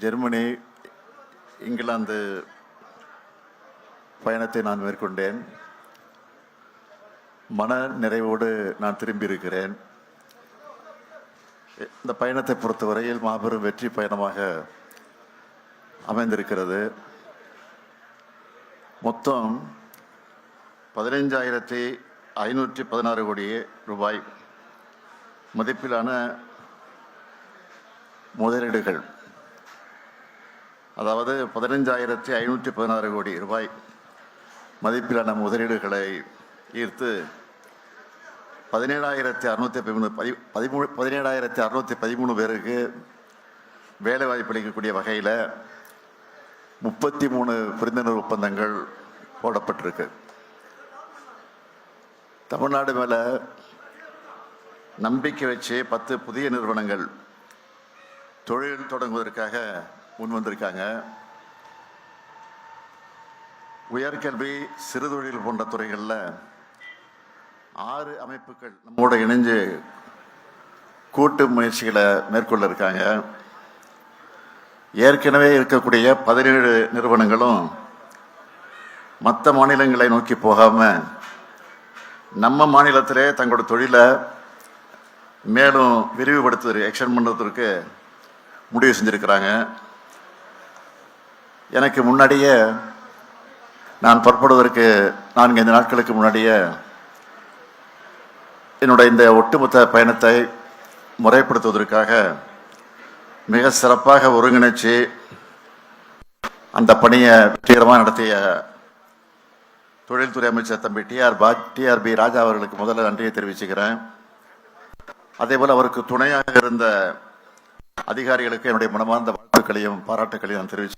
Germany, England பயணத்தை நான் மேற்கொண்டேன். மன நிறைவோடு நான் திரும்பியிருக்கிறேன். இந்த பயணத்தை பொறுத்தவரையில் மாபெரும் வெற்றி பயணமாக அமைந்திருக்கிறது. மொத்தம் 15,516 கோடி ரூபாய் மதிப்பிலான முதலீடுகள், அதாவது 15,516 கோடி ரூபாய் மதிப்பிலான முதலீடுகளை ஈர்த்து 17,613 பேருக்கு வேலை வாய்ப்பு அளிக்கக்கூடிய வகையில் 33 புரிந்துணர்வு ஒப்பந்தங்கள் போடப்பட்டிருக்கு. தமிழ்நாடு மேலே நம்பிக்கை வச்சு 10 புதிய நிறுவனங்கள் தொழில் தொடங்குவதற்காக முன் வந்திருக்காங்க. உயர்கல்வி, சிறுதொழில் போன்ற துறைகளில் 6 அமைப்புகள் நம்மோட இணைஞ்சு கூட்டு முயற்சிகளை மேற்கொள்ள இருக்காங்க. ஏற்கனவே இருக்கக்கூடிய 17 நிறுவனங்களும் மற்ற மாநிலங்களை நோக்கி போகாமல் நம்ம மாநிலத்திலே தங்களோட தொழிலை மேலும் விரிவுபடுத்துவதற்கு, எக்ஸ்டெண்ட் பண்ணுறதுக்கு முடிவு செஞ்சுருக்கிறாங்க. எனக்கு முன்னாடியே, நான் புறப்படுவதற்கு 4-5 நாட்களுக்கு முன்னாடியே என்னுடைய இந்த ஒட்டுமொத்த பயணத்தை முறைப்படுத்துவதற்காக மிக சிறப்பாக ஒருங்கிணைச்சு அந்த பணியை வெற்றிகரமாக நடத்திய தொழில்துறை அமைச்சர் தம்பி டிஆர்பி ராஜா அவர்களுக்கு முதல்ல நன்றியை தெரிவிச்சுக்கிறேன். அதேபோல் அவருக்கு துணையாக இருந்த அதிகாரிகளுக்கு என்னுடைய மனமார்ந்த வாழ்த்துக்களையும் பாராட்டுக்களையும் நான் தெரிவிச்சு